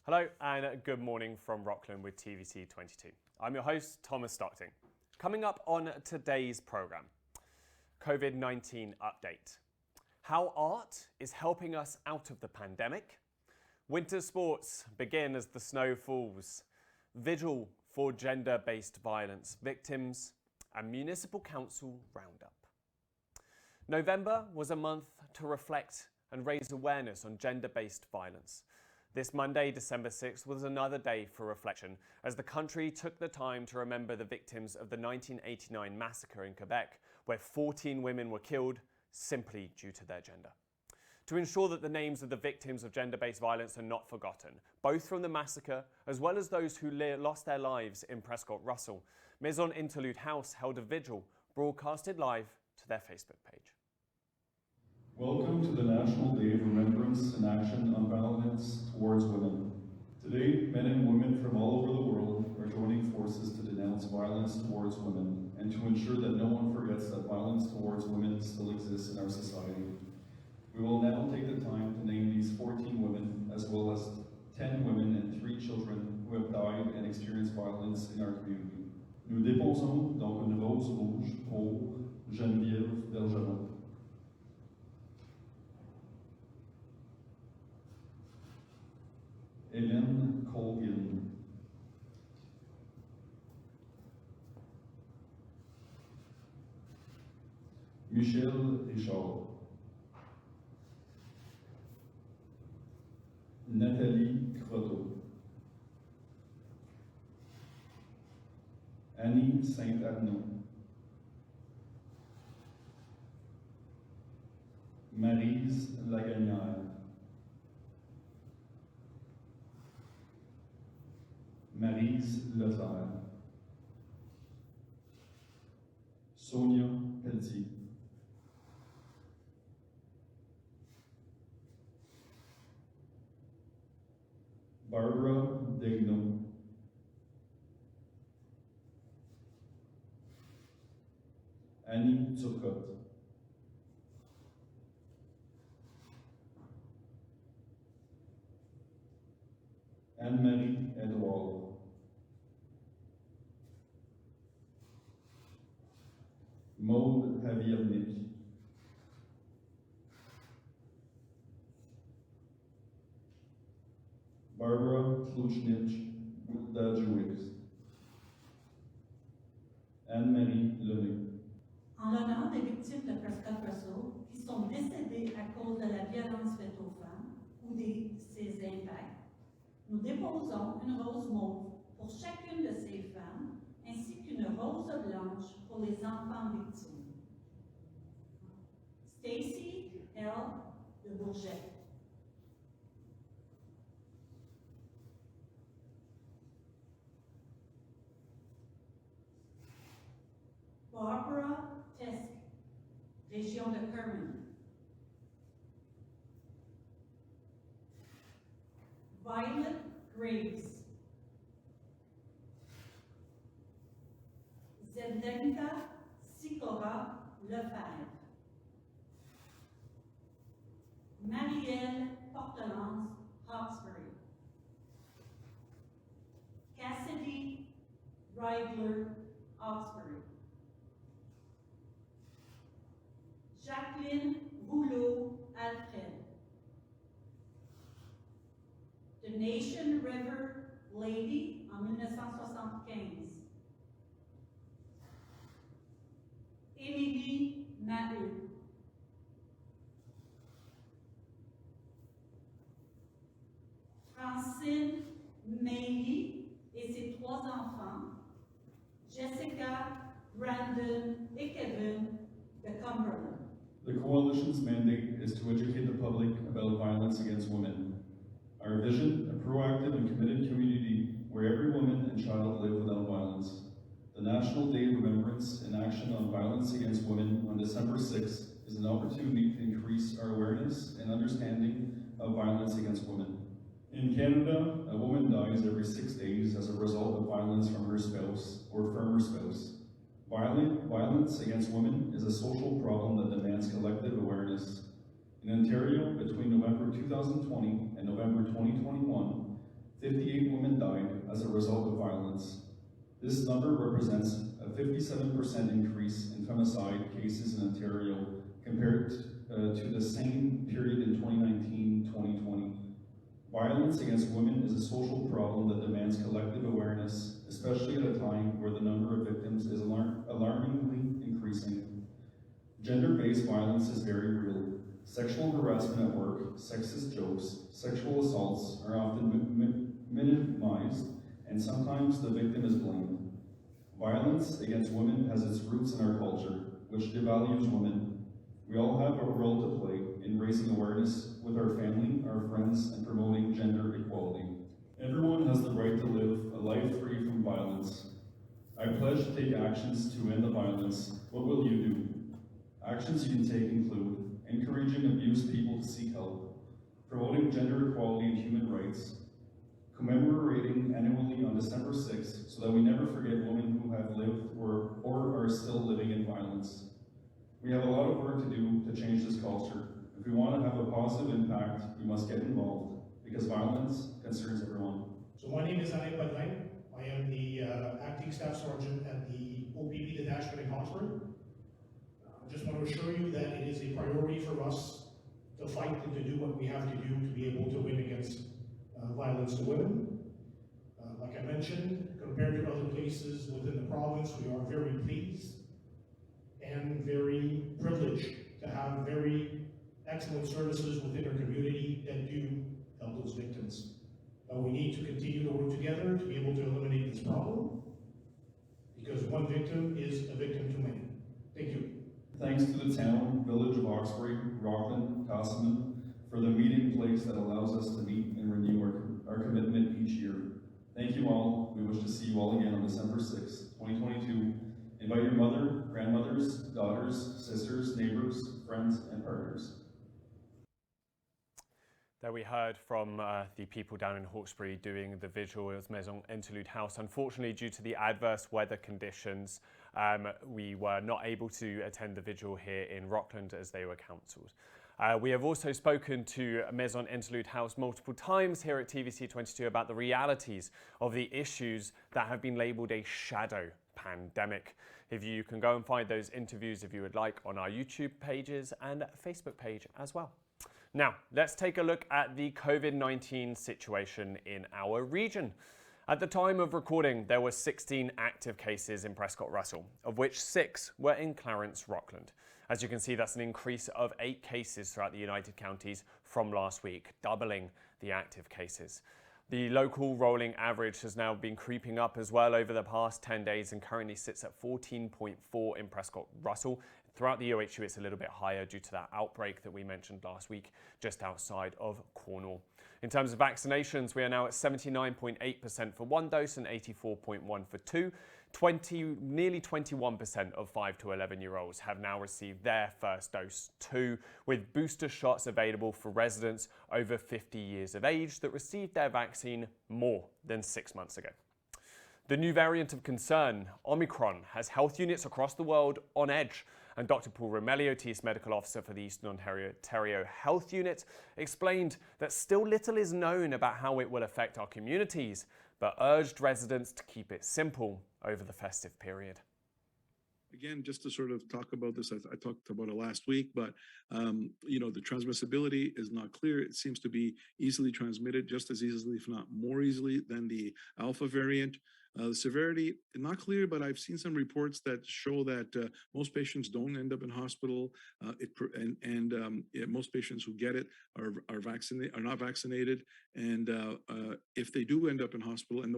Hello and good morning from Rockland with TVC 22. I'm your host, Thomas Stockting. Coming up on today's programme, COVID-19 update. How art is helping us out of the pandemic. Winter sports begin as the snow falls. Vigil for gender-based violence victims and Municipal Council roundup. November was a month to reflect and raise awareness on gender-based violence. This Monday, December 6th, was another day for reflection as the country took the time to remember the victims of the 1989 massacre in Quebec, where 14 women were killed simply due to their gender. To ensure that the names of the victims of gender-based violence are not forgotten, both from the massacre as well as those who lost their lives in Prescott-Russell, Maison Interlude House held a vigil broadcasted live to their Facebook page. Welcome to the National Day of Remembrance and Action on Violence Towards Women. Today, men and women from all over the world are joining forces to denounce violence towards women and to ensure that no one forgets that violence towards women still exists in our society. We will now take the time to name these 14 women, as well as 10 women and 3 children who have died and experienced violence in our community. Nous déposons donc une rose rouge pour Geneviève Bergeron. Hélène Colgan, Michel Richard, Nathalie Croteau, Annie Saint-Arnaud, Maryse Lagagnère, Maryse Leclerc, Sonia Pelletier, Barbara Degnaud, Annie Turcotte, Anne-Marie Edouard, Maude Haviernick, Barbara Kluchnich Budajewicz, Anne-Marie Lemay. En l'honneur des victimes de Prescott-Russell qui sont décédées à cause de la violence faite aux femmes ou de ses impacts, nous déposons une rose mauve pour chacune de ces femmes ainsi qu'une rose blanche pour les enfants victimes. Stacy L. de Bourget. Barbara Tesk, Région de Kerman. Violet Graves. Zdenka Sikora Lefebvre. Marielle Portelance Hawkesbury. Cassidy Reigler Hawkesbury. Jacqueline Rouleau Alfred. The Nation River Lady en 1975. Émilie Maheu. Francine Meili et ses 3 enfants, Jessica, Brandon et Kevin de Cumberland. The Coalition's mandate is to educate the public about violence against women. Our vision, a proactive and committed community where every woman and child live without violence. The National Day of Remembrance and Action on Violence Against Women on December 6th is an opportunity to increase our awareness and understanding of violence against women. In Canada, a woman dies every 6 days as a result of violence from her spouse or former spouse. Violence against women is a social problem that demands collective awareness. In Ontario, between November 2020 and November 2021, 58 women died as a result of violence. This number represents a 57% increase in femicide cases in Ontario compared to the same period in 2019-2020. Violence against women is a social problem that demands collective awareness, especially at a time where the number of victims is alarmingly increasing. Gender-based violence is very real. Sexual harassment at work, sexist jokes, sexual assaults are often minimized, and sometimes the victim is blamed. Violence against women has its roots in our culture, which devalues women. We all have a role to play in raising awareness with our family, our friends, and promoting gender equality. Everyone has the right to live a life free from violence. I pledge to take actions to end the violence. What will you do? Actions you can take include encouraging abused people to seek help, promoting gender equality and human rights, commemorating annually on December 6th so that we never forget women who have lived or are still living in violence. We have a lot of work to do to change this culture. If we want to have a positive impact, we must get involved because violence concerns everyone. So my name is Alain Badin. I am the acting staff sergeant at the OPP detachment in Hawkesbury. I just want to assure you that it is a priority for us to fight and to do what we have to do to be able to win against violence to women. Like I mentioned, compared to other places within the province, we are very pleased and very privileged to have very excellent services within our community that do help those victims. We need to continue to work together to be able to eliminate this problem, because one victim is a victim too many. Thank you. Thanks to the town, village of Hawkesbury, Rockland, Casselman, for the meeting place that allows us to meet and renew our commitment each year. Thank you all. We wish to see you all again on December 6th, 2022. Invite your mother, grandmothers, daughters, sisters, neighbors, friends, and partners. There we heard from the people down in Hawkesbury doing the vigil at Maison Interlude House. Unfortunately, due to the adverse weather conditions, we were not able to attend the vigil here in Rockland as they were cancelled. We have also spoken to Maison Interlude House multiple times here at TVC 22 about the realities of the issues that have been labelled a shadow pandemic. If you can go and find those interviews if you would like on our YouTube pages and Facebook page as well. Now, let's take a look at the COVID-19 situation in our region. At the time of recording, there were 16 active cases in Prescott-Russell, of which 6 were in Clarence-Rockland. As you can see, that's an increase of 8 cases throughout the United Counties from last week, doubling the active cases. The local rolling average has now been creeping up as well over the past 10 days and currently sits at 14.4 in Prescott-Russell. Throughout the OHU, it's a little bit higher due to that outbreak that we mentioned last week just outside of Cornwall. In terms of vaccinations, we are now at 79.8% for 1 dose and 84.1% for 2. Nearly 21% of 5 to 11-year-olds have now received their first dose too, with booster shots available for residents over 50 years of age that received their vaccine more than 6 months ago. The new variant of concern, Omicron, has health units across the world on edge. And Dr. Paul Romelio, Chief Medical Officer for the Eastern Ontario Health Unit, explained that still little is known about how it will affect our communities, but urged residents to keep it simple over the festive period. Again, just to sort of talk about this, I talked about it last week, but the transmissibility is not clear. It seems to be easily transmitted, just as easily, if not more easily, than the Alpha variant. The severity, not clear, but I've seen some reports that show that most patients don't end up in hospital, most patients who get it are not vaccinated, and if they do end up in hospital, and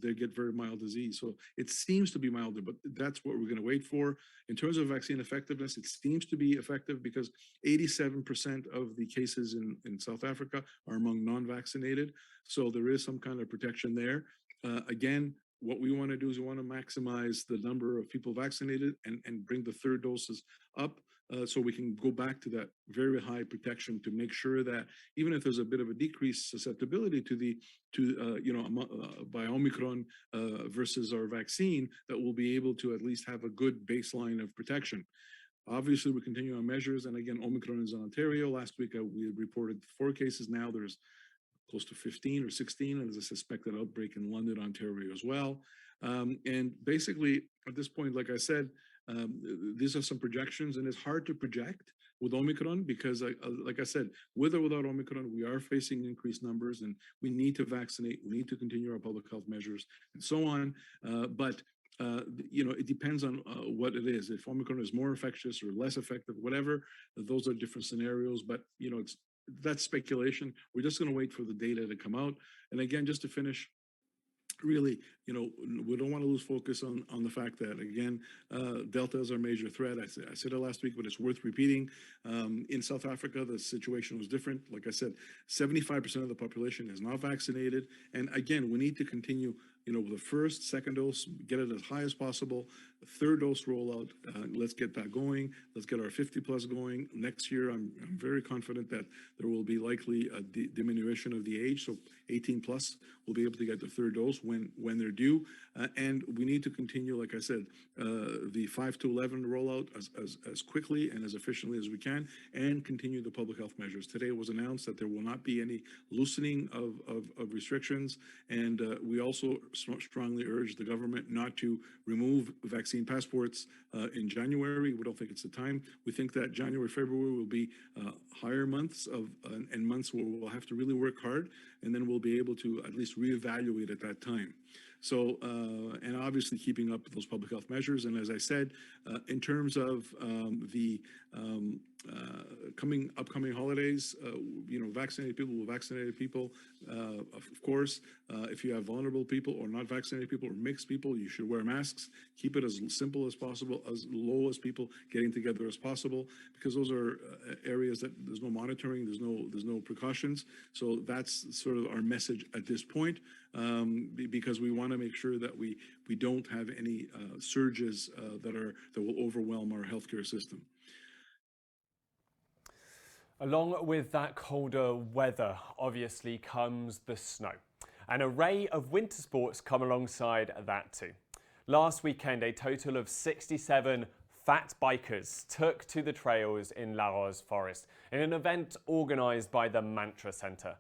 they get very mild disease. So it seems to be milder, but that's what we're going to wait for. In terms of vaccine effectiveness, it seems to be effective because 87% of the cases in South Africa are among non-vaccinated. So there is some kind of protection there. Again, what we want to do is we want to maximize the number of people vaccinated and bring the third doses up so we can go back to that very high protection to make sure that even if there's a bit of a decreased susceptibility by Omicron versus our vaccine, that we'll be able to at least have a good baseline of protection. Obviously, we continue our measures, and again, Omicron is in Ontario. Last week, we reported 4 cases. Now there's close to 15 or 16, and there's a suspected outbreak in London, Ontario as well. And basically, at this point, like I said, these are some projections, and it's hard to project with Omicron because, like I said, with or without Omicron, we are facing increased numbers, and we need to vaccinate. We need to continue our public health measures, and so on. But it depends on what it is. If Omicron is more infectious or less effective, whatever, those are different scenarios. But that's speculation. We're just going to wait for the data to come out. And again, just to finish, really, we don't want to lose focus on the fact that, again, Delta is our major threat. I said it last week, but it's worth repeating. In South Africa, the situation was different. Like I said, 75% of the population is not vaccinated. And again, we need to continue, with the first, second dose, get it as high as possible. The third dose rollout, let's get that going. Let's get our 50 plus going. Next year, I'm very confident that there will be likely a diminution of the age. So 18 plus will be able to get the third dose when they're due. And we need to continue, like I said, the 5 to 11 rollout as quickly and as efficiently as we can, and continue the public health measures. Today it was announced that there will not be any loosening of restrictions. And we also strongly urge the government not to remove vaccine passports in January. We don't think it's the time. We think that January, February will be higher months and months where we'll have to really work hard, and then we'll be able to at least reevaluate at that time. So, and obviously keeping up those public health measures. And as I said, in terms of the upcoming holidays, vaccinated people will vaccinate people. Of course, if you have vulnerable people or not vaccinated people or mixed people, you should wear masks. Keep it as simple as possible, as low as people getting together as possible, because those are areas that there's no monitoring, there's no precautions. So that's sort of our message at this point, because we want to make sure that we don't have any surges that will overwhelm our healthcare system. Along with that colder weather, obviously, comes the snow. An array of winter sports come alongside that too. Last weekend, a total of 67 fat bikers took to the trails in La Rose Forest in an event organised by the Mantra Centre.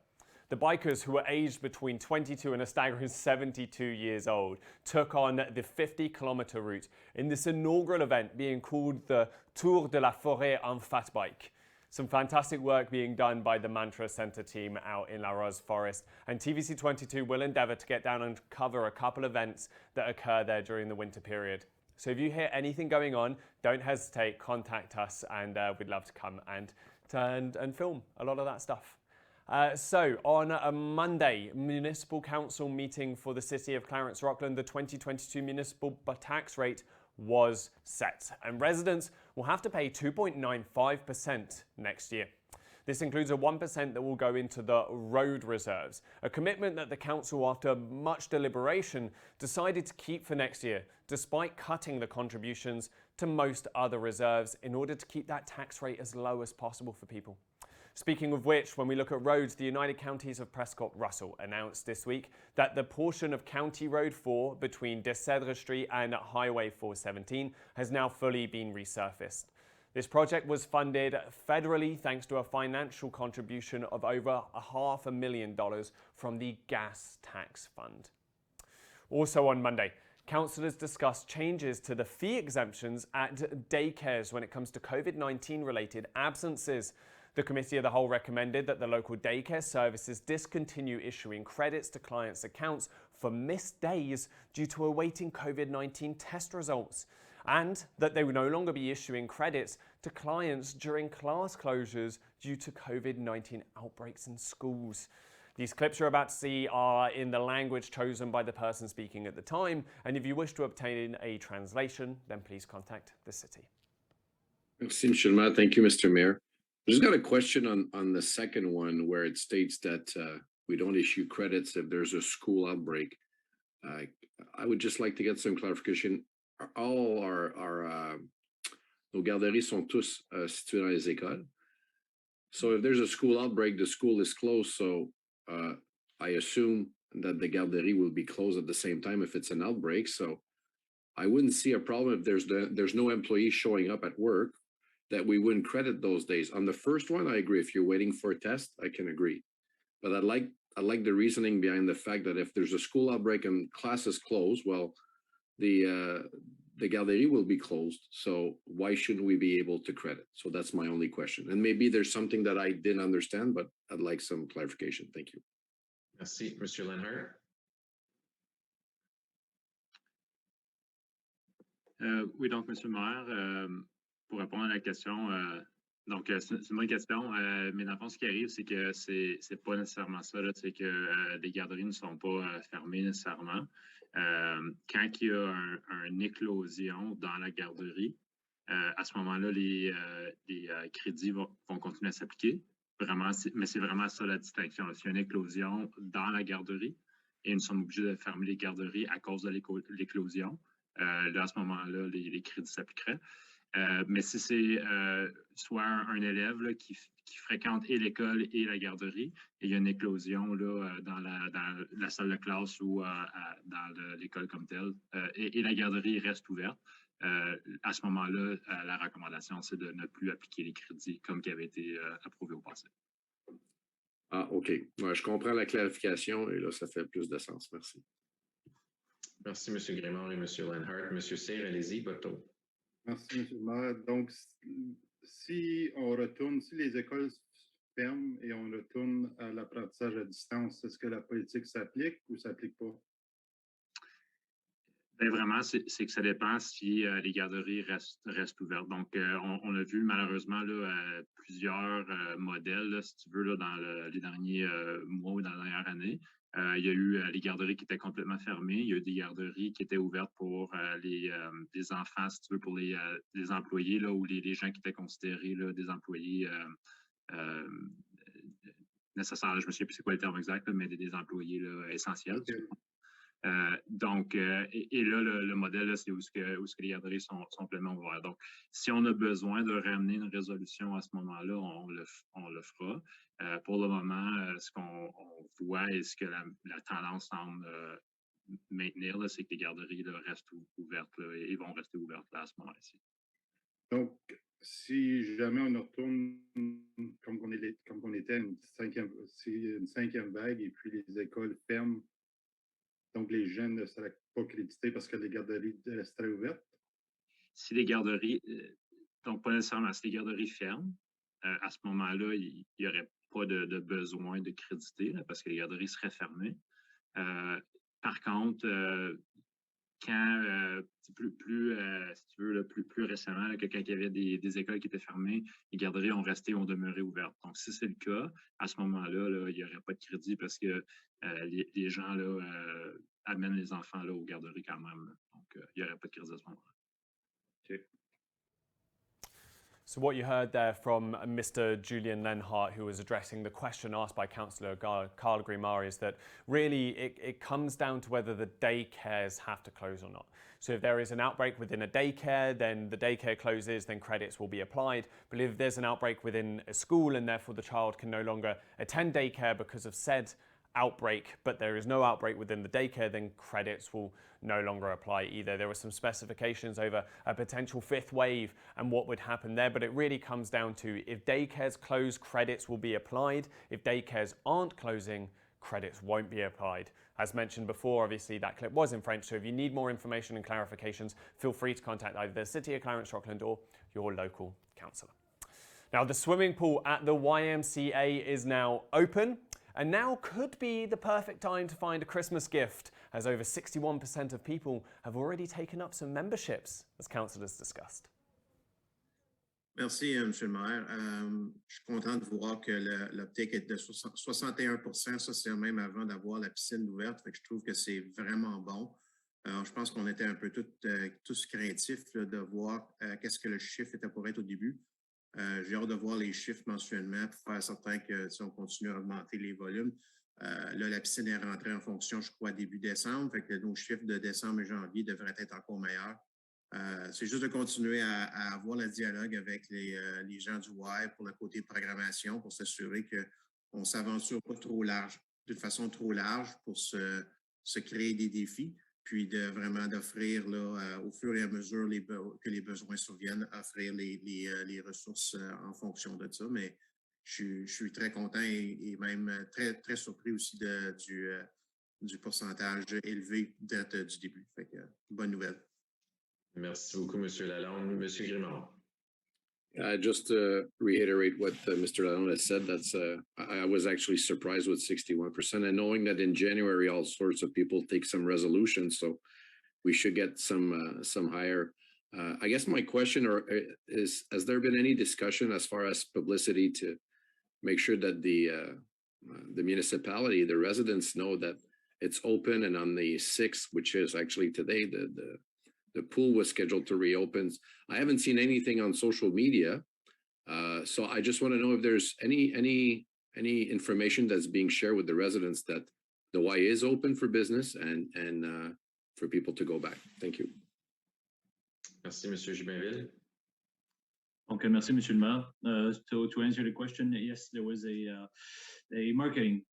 The bikers, who were aged between 22 and a staggering 72 years old, took on the 50-kilometre route in this inaugural event being called the Tour de la Forêt en Fat Bike. Some fantastic work being done by the Mantra Centre team out in La Rose Forest, and TVC 22 will endeavour to get down and cover a couple of events that occur there during the winter period. So if you hear anything going on, don't hesitate, contact us, and we'd love to come and film a lot of that stuff. So on a Monday, Municipal Council meeting for the city of Clarence-Rockland, the 2022 municipal tax rate was set, and residents will have to pay 2.95% next year. This includes a 1% that will go into the road reserves, a commitment that the council, after much deliberation, decided to keep for next year, despite cutting the contributions to most other reserves in order to keep that tax rate as low as possible for people. Speaking of which, when we look at roads, the United Counties of Prescott-Russell announced this week that the portion of County Road 4 between Decèdre Street and Highway 417 has now fully been resurfaced. This project was funded federally thanks to a financial contribution of over $500,000 from the Gas Tax Fund. Also on Monday, councillors discussed changes to the fee exemptions at daycares when it comes to COVID-19 related absences. The Committee of the Whole recommended that the local daycare services discontinue issuing credits to clients' accounts for missed days due to awaiting COVID-19 test results, and that they would no longer be issuing credits to clients during class closures due to COVID-19 outbreaks in schools. These clips you're about to see are in the language chosen by the person speaking at the time, and if you wish to obtain a translation, then please contact the city. Merci, Monsieur le Maire. Thank you, Mr. Mayor. I just got a question on the second one where it states that we don't issue credits if there's a school outbreak. I would just like to get some clarification. All nos garderies sont tous situés dans les écoles. So if there's a school outbreak, the school is closed. So I assume that the garderie will be closed at the same time if it's an outbreak. So I wouldn't see a problem if there's no employee showing up at work, that we wouldn't credit those days. On the first one, I agree. If you're waiting for a test, I can agree. But I like the reasoning behind the fact that if there's a school outbreak and classes closed, well, the garderie will be closed. So why shouldn't we be able to credit? So that's my only question. And maybe there's something that I didn't understand, but I'd like some clarification. Thank you. Merci, Monsieur Lenhart. Oui, donc, Monsieur le maire, pour répondre à la question, donc c'est une bonne question, mais dans le fond, ce qui arrive, c'est que c'est pas nécessairement ça, c'est que les garderies ne sont pas fermées nécessairement. Quand il y a une éclosion dans la garderie, à ce moment-là, les crédits vont continuer à s'appliquer. Vraiment, mais c'est vraiment ça la distinction. S'il y a une éclosion dans la garderie et nous sommes obligés de fermer les garderies à cause de l'éclosion, là, à ce moment-là, les crédits s'appliqueraient. Mais si c'est soit un élève là, qui fréquente et l'école et la garderie, et il y a une éclosion là, dans la salle de classe ou dans l'école comme telle, et la garderie reste ouverte, à ce moment-là, la recommandation, c'est de ne plus appliquer les crédits comme qui avait été approuvé au passé. Ah, OK. Ouais, je comprends la clarification et là, ça fait plus de sens. Merci. Merci, M. Grémard et M. Lenhart. M. Cyr, allez-y, votre tour. Merci, M. le maire. Donc, si les écoles ferment et on retourne à l'apprentissage à distance, est-ce que la politique s'applique ou ne s'applique pas? Bien, vraiment, c'est que ça dépend si les garderies restent ouvertes. Donc, on a vu malheureusement là, plusieurs modèles, là, si tu veux, là, dans les derniers mois ou dans la dernière année. Il y a eu les garderies qui étaient complètement fermées. Il y a eu des garderies qui étaient ouvertes pour les enfants, si tu veux, pour les employés là, ou les gens qui étaient considérés là, des employés nécessaires. Je ne me souviens plus c'est quoi le terme exact, là, mais des employés là, essentiels. Okay. Donc, et là, le modèle, c'est où les garderies sont pleinement ouvertes. Donc, si on a besoin de ramener une résolution à ce moment-là, on le fera. Pour le moment, ce qu'on voit et ce que la tendance semble maintenir, c'est que les garderies là, restent ouvertes là, et vont rester ouvertes là, à ce moment-ci. Donc, si jamais on retourne comme on était une cinquième vague et puis les écoles ferment, donc, les jeunes ne seraient pas crédités parce que les garderies resteraient ouvertes? Si les garderies, donc pas nécessairement, si les garderies ferment, à ce moment-là, il n'y aurait pas de besoin de créditer là, parce que les garderies seraient fermées. Par contre, quand, plus si tu veux, là, plus récemment, là, que quand il y avait des écoles qui étaient fermées, les garderies ont demeuré ouvertes. Donc, si c'est le cas, à ce moment-là, là, il n'y aurait pas de crédit parce que les gens là, amènent les enfants là, aux garderies quand même. Là. Donc, il n'y aurait pas de crédit à ce moment-là. Okay. So what you heard there from Mr. Julian Lenhart, who was addressing the question asked by Councillor Carl Grimari, is that really it comes down to whether the daycares have to close or not. So if there is an outbreak within a daycare, then the daycare closes, then credits will be applied. But if there's an outbreak within a school and therefore the child can no longer attend daycare because of said outbreak, but there is no outbreak within the daycare, then credits will no longer apply either. There were some specifications over a potential fifth wave and what would happen there, but it really comes down to if daycares close, credits will be applied. If daycares aren't closing, credits won't be applied. As mentioned before, obviously that clip was in French, so if you need more information and clarifications, feel free to contact either the City of Clarence-Rockland or your local councillor. Now, the swimming pool at the YMCA is now open. And now could be the perfect time to find a Christmas gift, as over 61% of people have already taken up some memberships, as councillors discussed. Merci, M. le maire. Je suis content de voir que l'uptake est de 61%. Ça, c'est même avant d'avoir la piscine ouverte. Fait que je trouve que c'est vraiment bon. Alors, je pense qu'on était un peu tous craintifs là, de voir qu'est-ce que le chiffre était pour être au début. J'ai hâte de voir les chiffres mensuellement pour faire certain que si on continue à augmenter les volumes. Là, la piscine est rentrée en fonction, je crois, début décembre. Fait que nos chiffres de décembre et janvier devraient être encore meilleurs. C'est juste de continuer à avoir le dialogue avec les gens du Y pour le côté programmation, pour s'assurer qu'on ne s'aventure pas trop large, d'une façon trop large pour se créer des défis. Puis vraiment d'offrir là, au fur et à mesure que les besoins surviennent, offrir les ressources en fonction de ça. Mais je suis très content et même très surpris aussi du pourcentage élevé du début. Fait que, bonne nouvelle. Merci beaucoup, M. Lalonde. M. Grimard. Just to reiterate what Mr. Lalonde has said, that's I was actually surprised with 61%, and knowing that in January all sorts of people take some resolutions, so we should get some higher. I guess my question is: has there been any discussion as far as publicity to make sure that the municipality, the residents know that it's open, and on the 6th, which is actually today, the pool was scheduled to reopen. I haven't seen anything on social media, so I just want to know if there's any information that's being shared with the residents that the Y is open for business and for people to go back. Thank you. Merci, M. Jubainville. Okay, merci, Monsieur le Maire. So to answer the question, yes, there was a marketing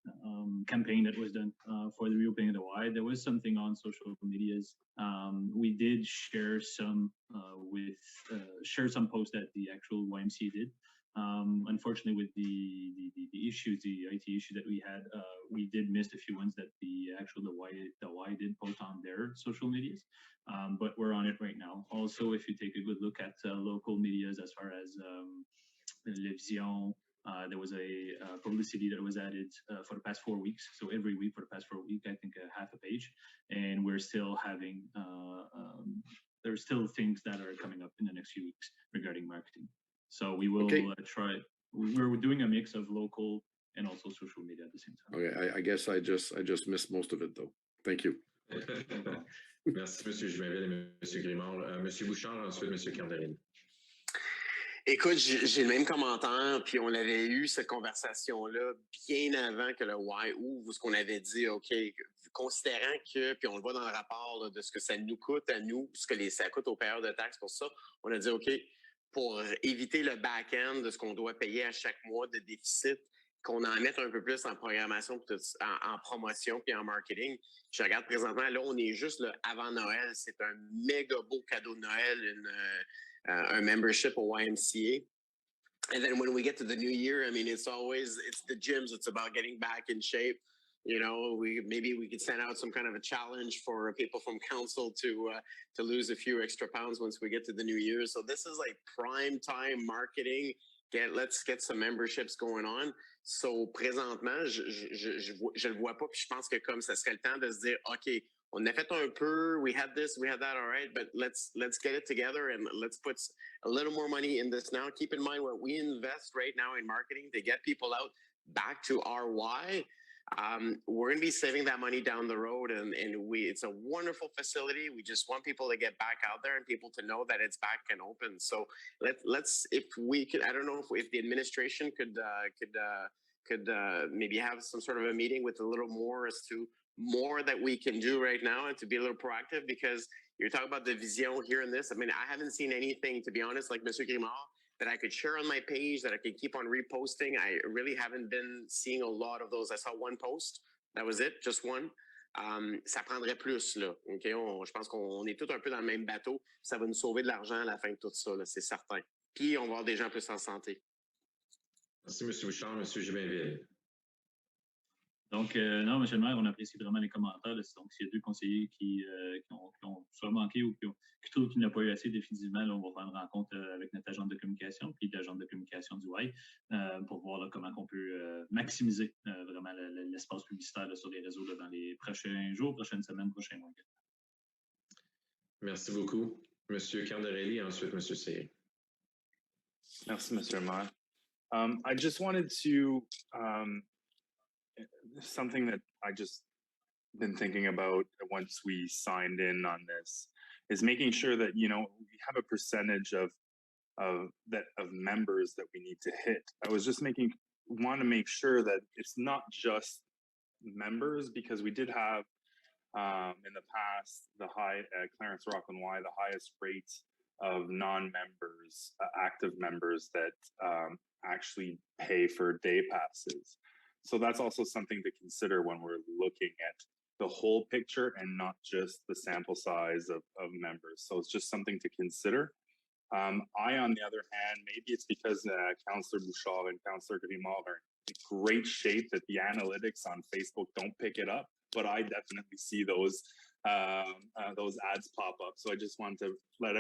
campaign that was done for the reopening of the Y. There was something on social medias. We did share some posts that the actual YMCA did. Unfortunately, with the issues, the IT issue that we had, we did miss a few ones that the Y did post on their social medias. But we're on it right now. Also, if you take a good look at local medias as far as Le Vision, there was a publicity that was added for the past 4 weeks. So every week for the past 4 weeks, I think half a page. And we're still having, there's still things that are coming up in the next few weeks regarding marketing. So we will try. We're doing a mix of local and also social media at the same time. Okay, I guess I just missed most of it though. Thank you. Merci, M. Jubainville et M. Grimard. M. Bouchard, ensuite M. Candelin. Écoute, j'ai le même commentaire, puis on avait eu cette conversation-là bien avant que le Y ouvre, où ce qu'on avait dit, OK, considérant que, puis on le voit dans le rapport là, de ce que ça nous coûte à nous, ce que ça coûte aux payeurs de taxes pour ça, on a dit, OK, pour éviter le back-end de ce qu'on doit payer à chaque mois de déficit, qu'on en mette un peu plus en programmation, en promotion puis en marketing. Je regarde présentement, là, on est juste là, avant Noël. C'est un méga beau cadeau de Noël, un membership au YMCA. And then when we get to the new year, I mean, it's the gyms. It's about getting back in shape. You know, maybe we could send out some kind of a challenge for people from council to lose a few extra pounds once we get to the new year. So this is like prime time marketing. Let's get some memberships going on. So présentement, je le vois pas, puis je pense que comme ça serait le temps de se dire, OK, on a fait un peu, we had this, we had that, all right, but let's get it together and let's put a little more money in this now. Keep in mind what we invest right now in marketing to get people out back to our Y. We're going to be saving that money down the road, and it's a wonderful facility. We just want people to get back out there and people to know that it's back and open. So let's if we could, I don't know if the administration could maybe have some sort of a meeting with a little more as to more that we can do right now and to be a little proactive, because you're talking about the vision here and this. I mean, I haven't seen anything, to be honest, like Mr. Grimard, that I could share on my page, that I could keep on reposting. I really haven't been seeing a lot of those. I saw one post. That was it, just one. Ça prendrait plus, là. Okay? Je pense qu'on est tous un peu dans le même bateau. Ça va nous sauver de l'argent à la fin de tout ça, là, c'est certain. Puis, on va avoir des gens plus en santé. Merci, M. Bouchard. M. Jubainville. Donc, non, M. le maire, on apprécie vraiment les commentaires. Là. Donc, s'il y a 2 conseillers qui ont soit manqué ou qui trouvent qu'il n'y a pas eu assez, définitivement, là, on va faire une rencontre avec notre agent de communication puis l'agent de communication du Y pour voir là, comment on peut maximiser vraiment l'espace publicitaire là, sur les réseaux là, dans les prochains jours, prochaines semaines, prochains mois. Merci beaucoup. M. Candarelli et ensuite M. Cyr. Merci, Mr. Mayor. I just wanted to something that I just been thinking about once we signed in on this is making sure that, you know, we have a percentage of members that we need to hit. I was just want to make sure that it's not just members, because we did have in the past the Clarence-Rockland Y, the highest rate of non-members, active members that actually pay for day passes. So that's also something to consider when we're looking at the whole picture and not just the sample size of members. So it's just something to consider. I, on the other hand, maybe it's because Councillor Bouchard and Councillor Grimard are in great shape that the analytics on Facebook don't pick it up, but I definitely see those ads pop up. So I just want to let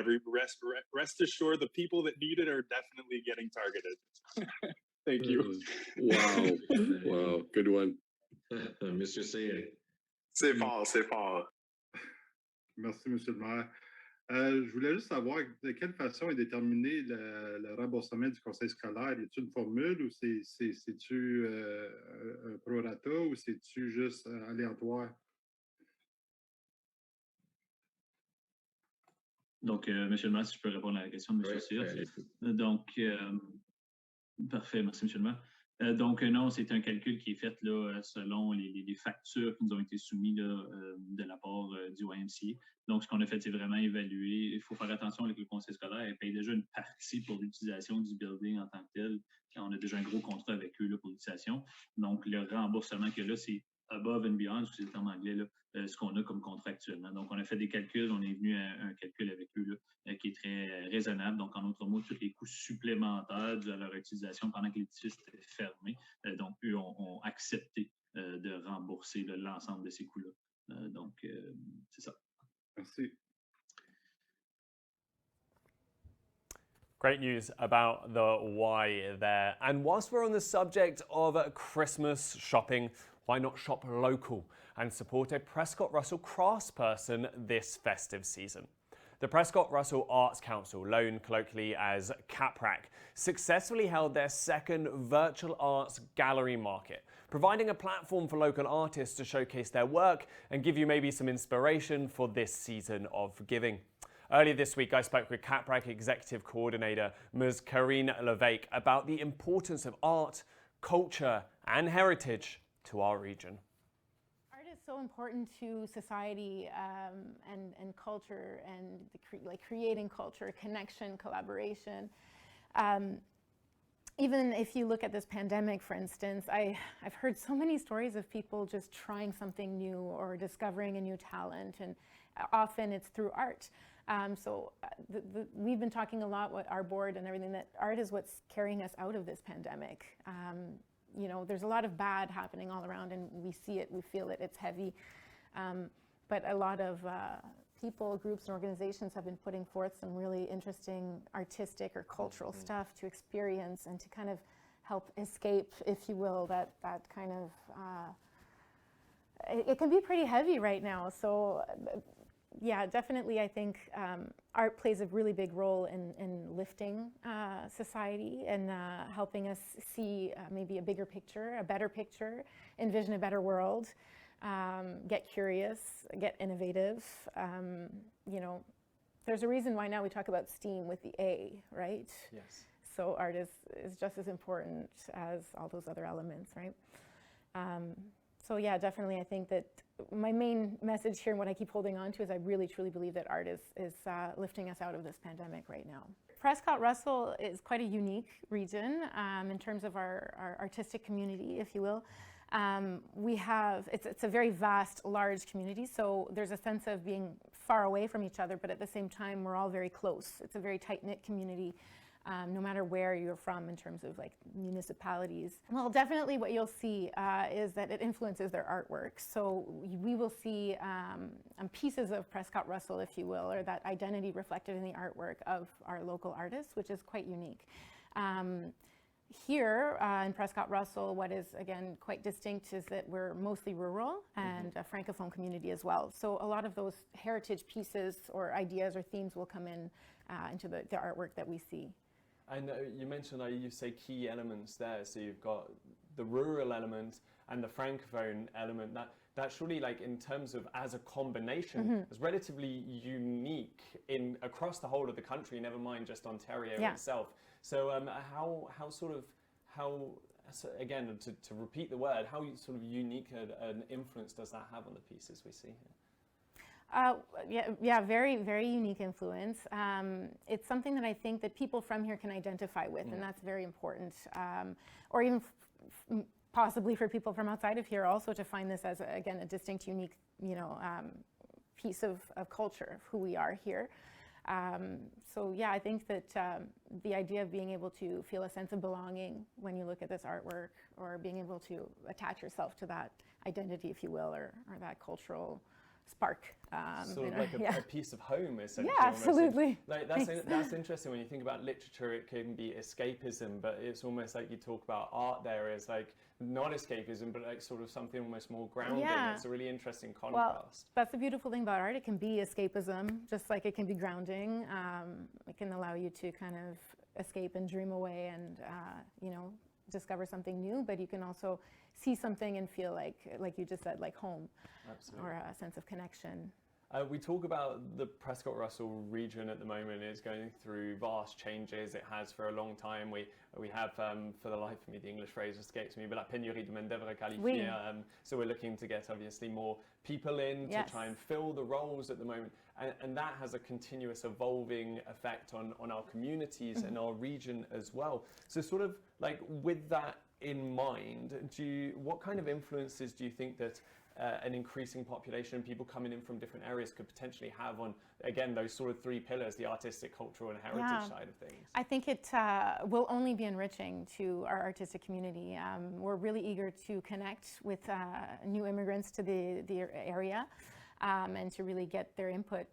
rest assured the people that need it are definitely getting targeted. Thank you. Wow. Wow. Good one. Monsieur C. C'est fort, c'est fort. Merci, Monsieur le maire. Je voulais juste savoir de quelle façon est déterminé le remboursement du conseil scolaire. Est-ce une formule ou c'est-tu un prorata ou c'est-tu juste aléatoire? Donc, Monsieur le maire, si je peux répondre à la question de M. Cyr. Donc, parfait, merci, Monsieur le maire. Donc, non, c'est un calcul qui est fait là, selon les factures qui nous ont été soumises là, de la part du YMCA. Donc, ce qu'on a fait, c'est vraiment évaluer. Il faut faire attention avec le conseil scolaire. Ils payent déjà une partie pour l'utilisation du building en tant que tel, quand on a déjà un gros contrat avec eux là, pour l'utilisation. Donc, le remboursement que là, c'est above and beyond, c'est le terme anglais, là, ce qu'on a comme contrat actuellement. Donc, on a fait des calculs, on est venu à un calcul avec eux là, qui est très raisonnable. Donc, en d'autres mots, tous les coûts supplémentaires de leur utilisation pendant que l'édifice était fermé, donc, eux ont accepté de rembourser l'ensemble de ces coûts-là. Donc, c'est ça. Merci. Great news about the why there. And whilst we're on the subject of Christmas shopping, why not shop local and support a Prescott-Russell craftsperson this festive season? The Prescott-Russell Arts Council, known colloquially as CAPRAC, successfully held their second virtual arts gallery market, providing a platform for local artists to showcase their work and give you maybe some inspiration for this season of giving. Earlier this week, I spoke with CAPRAC Executive Coordinator Ms. Karine Levesque about the importance of art, culture and heritage to our region. Art is so important to society and culture and creating culture, connection, collaboration. Even if you look at this pandemic, for instance, I've heard so many stories of people just trying something new or discovering a new talent, and often it's through art. We've been talking a lot with our board and everything that art is what's carrying us out of this pandemic. You know, there's a lot of bad happening all around, and we see it, we feel it, it's heavy. But a lot of people, groups, and organizations have been putting forth some really interesting artistic or cultural stuff to experience and to kind of help escape, if you will, that kind of, it can be pretty heavy right now. So yeah, definitely I think art plays a really big role in lifting society and helping us see maybe a bigger picture, a better picture, envision a better world. Get curious, get innovative. You know, there's a reason why now we talk about STEAM with the A, right? Yes. So art is just as important as all those other elements, right? So yeah, definitely I think that my main message here and what I keep holding on to is I really truly believe that art is lifting us out of this pandemic right now. Prescott-Russell is quite a unique region in terms of our artistic community, if you will. We have, it's a very vast, large community, so there's a sense of being far away from each other, but at the same time, we're all very close. It's a very tight-knit community, no matter where you're from in terms of like municipalities. Well, definitely what you'll see is that it influences their artwork. So we will see pieces of Prescott-Russell, if you will, or that identity reflected in the artwork of our local artists, which is quite unique. Here in Prescott-Russell, what is, again, quite distinct is that we're mostly rural and a francophone community as well. So a lot of those heritage pieces or ideas or themes will come in into the artwork that we see. And you mentioned, you say key elements there. So you've got the rural element and the francophone element. That surely, like in terms of as a combination, is relatively unique across the whole of the country. Never mind just Ontario itself. So again, to repeat the word, how sort of unique an influence does that have on the pieces we see here? Yeah, very, very unique influence. It's something that I think that people from here can identify with, and that's very important. Or even possibly for people from outside of here also to find this as, again, a distinct, unique, piece of culture of who we are here. So yeah, I think that the idea of being able to feel a sense of belonging when you look at this artwork, or being able to attach yourself to that identity, if you will, or that cultural spark. Sort of like a piece of home, essentially. Yeah, almost. absolutely. Like that's interesting. When you think about literature, it can be escapism, but it's almost like you talk about art there as like not escapism, but like sort of something almost more grounding. Yeah. It's a really interesting contrast. Well, that's the beautiful thing about art. It can be escapism, just like it can be grounding. It can allow you to kind of escape and dream away and, you know, discover something new, but you can also see something and feel like you just said, like home. Absolutely. Or a sense of connection. We talk about the Prescott-Russell region at the moment is going through vast changes. It has for a long time. We have, for the life of me, the English phrase escapes me, but la pénurie de main-d'œuvre qualifiée. Oui. So we're looking to get obviously more people in Yes. to try and fill the roles at the moment. And that has a continuous evolving effect on our communities and our region as well. So sort of like with that in mind, what kind of influences do you think that an increasing population and people coming in from different areas could potentially have on, again, those sort of three pillars, the artistic, cultural and heritage side of things? I think it will only be enriching to our artistic community. We're really eager to connect with new immigrants to the area and to really get their input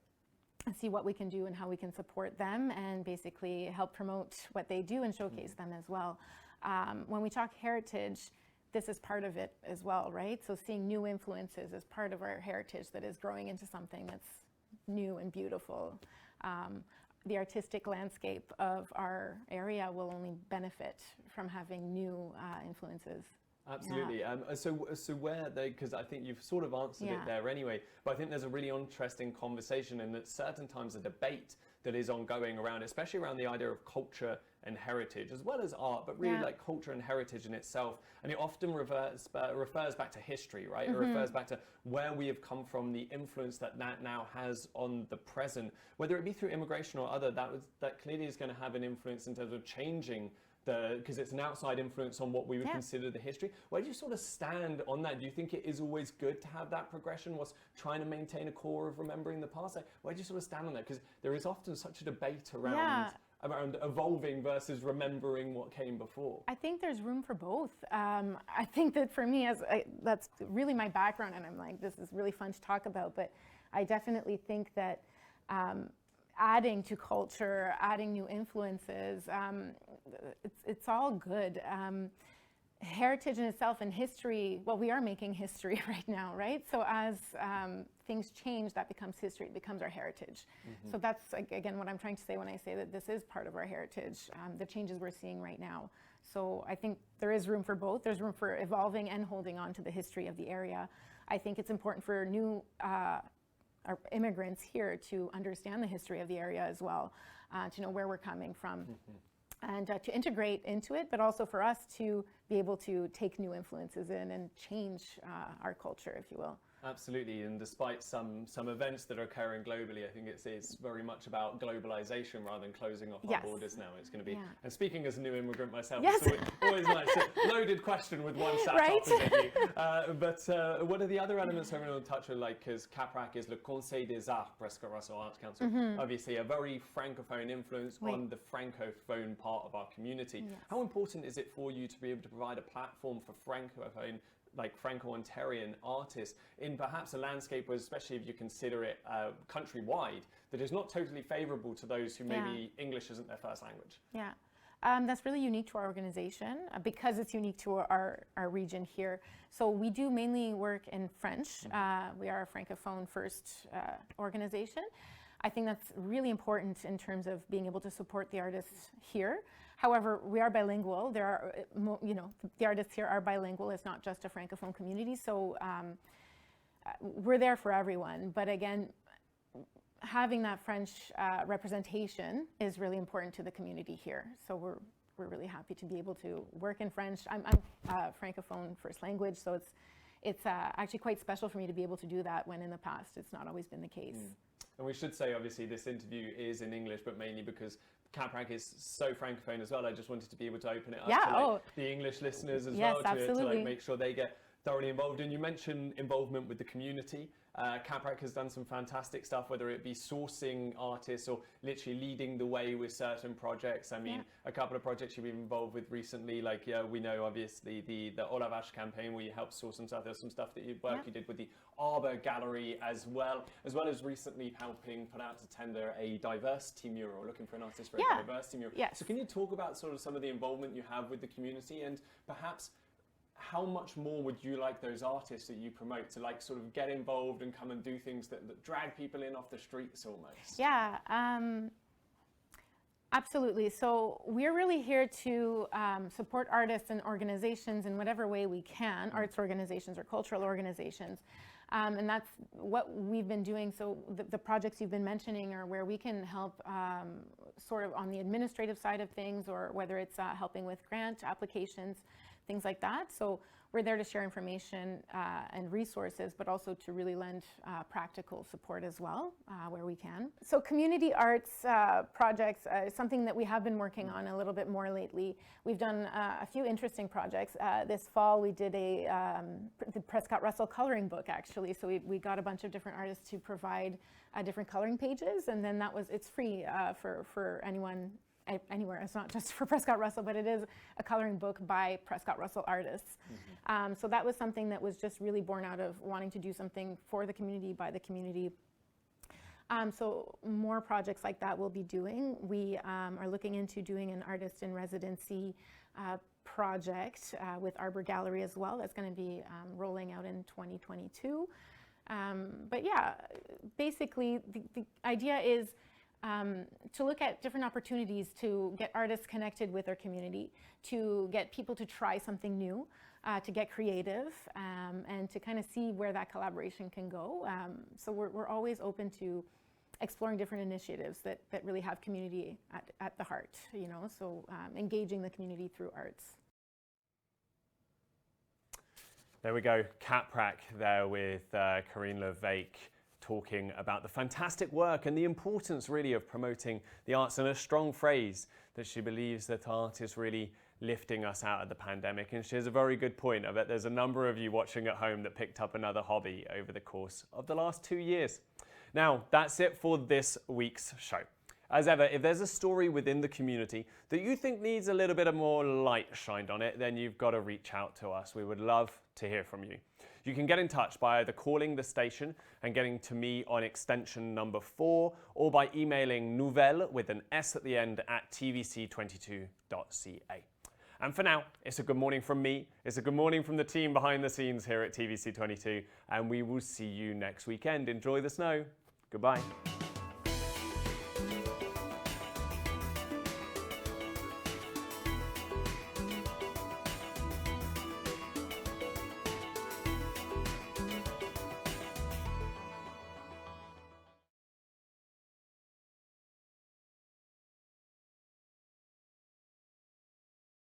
and see what we can do and how we can support them and basically help promote what they do and showcase them as well. When we talk heritage, this is part of it as well, right? So seeing new influences is part of our heritage that is growing into something that's new and beautiful. The artistic landscape of our area will only benefit from having new influences. Absolutely. Yeah. So where they, because I think you've sort of answered it there anyway, but I think there's a really interesting conversation and at certain times a debate that is ongoing around, especially around the idea of culture and heritage, as well as art, but really like culture and heritage in itself. And it often refers back to history, right? It refers back to where we have come from, the influence that now has on the present, whether it be through immigration or other, that clearly is going to have an influence in terms of changing because it's an outside influence on what we would consider the history. Where do you sort of stand on that? Do you think it is always good to have that progression whilst trying to maintain a core of remembering the past? Like, where do you sort of stand on that? Because there is often such a debate around evolving versus remembering what came before. I think there's room for both. I think that for me, that's really my background, and I'm like, this is really fun to talk about, but I definitely think that adding to culture, adding new influences, it's all good. Heritage in itself and history, well, we are making history right now, right? So as things change, that becomes history, it becomes our heritage. So that's, again, what I'm trying to say when I say that this is part of our heritage, the changes we're seeing right now. So I think there is room for both. There's room for evolving and holding on to the history of the area. I think it's important for new our immigrants here to understand the history of the area as well, to know where we're coming from. And to integrate into it, but also for us to be able to take new influences in and change our culture, if you will. Absolutely, and despite some events that are occurring globally, I think it's very much about globalization rather than closing off our borders now. It's going to be, and speaking as a new immigrant myself, it's always nice. Loaded question with one sat opposite you. But what are the other elements I want to touch on, like, because CAPRAC is Le Conseil des Arts, Prescott-Russell Arts Council, obviously a very francophone influence on the francophone part of our community. How important is it for you to be able to provide a platform for francophone, like Franco-Ontarian artists in perhaps a landscape where, especially if you consider it countrywide, that is not totally favorable to those who maybe English isn't their first language? Yeah, that's really unique to our organization because it's unique to our region here. So we do mainly work in French. We are a Francophone first organization. I think that's really important in terms of being able to support the artists here. However, we are bilingual. There are, the artists here are bilingual. It's not just a Francophone community. So we're there for everyone. But again, having that French representation is really important to the community here. So we're really happy to be able to work in French. I'm Francophone first language, so it's actually quite special for me to be able to do that when in the past it's not always been the case. And we should say, obviously, this interview is in English, but mainly because CAPRAC is so francophone as well. I just wanted to be able to open it up to the English listeners as well, to make sure they get thoroughly involved. And you mentioned involvement with the community. CAPRAC has done some fantastic stuff, whether it be sourcing artists or literally leading the way with certain projects. I mean, a couple of projects you've been involved with recently, like we know obviously the Olavash campaign where you helped source some stuff. There's some stuff that you did with the Arbor Gallery as well as recently helping put out to tender a diversity mural, looking for an artist for a diversity mural. So can you talk about sort of some of the involvement you have with the community, and perhaps how much more would you like those artists that you promote to like sort of get involved and come and do things that drag people in off the streets almost? Yeah, absolutely. So we're really here to support artists and organizations in whatever way we can, arts organizations or cultural organizations. And that's what we've been doing. So the projects you've been mentioning are where we can help sort of on the administrative side of things, or whether it's helping with grant applications, things like that. So we're there to share information and resources, but also to really lend practical support as well, where we can. So community arts projects is something that we have been working on a little bit more lately. We've done a few interesting projects. This fall we did the Prescott-Russell coloring book, actually. So we got a bunch of different artists to provide different coloring pages, and then it's free for anyone anywhere. It's not just for Prescott-Russell, but it is a coloring book by Prescott-Russell artists. So that was something that was just really born out of wanting to do something for the community, by the community. So more projects like that we'll be doing. We are looking into doing an artist in residency project with Arbor Gallery as well. That's going to be rolling out in 2022. But yeah, basically the idea is to look at different opportunities to get artists connected with their community, to get people to try something new, to get creative, and to kind of see where that collaboration can go. So we're always open to exploring different initiatives that really have community at the heart, you know, so engaging the community through arts. There we go, CAPRAC there with Karine Levesque, talking about the fantastic work and the importance really of promoting the arts, and a strong phrase that she believes that art is really lifting us out of the pandemic. And she has a very good point. I bet there's a number of you watching at home that picked up another hobby over the course of the last 2 years. Now, that's it for this week's show. As ever, if there's a story within the community that you think needs a little bit of more light shined on it, then you've got to reach out to us. We would love to hear from you. You can get in touch by either calling the station and getting to me on extension number 4, or by emailing nouvelle with an S at the end at tvc22.ca. And for now, it's a good morning from me. It's a good morning from the team behind the scenes here at TVC22, and we will see you next weekend. Enjoy the snow. Goodbye.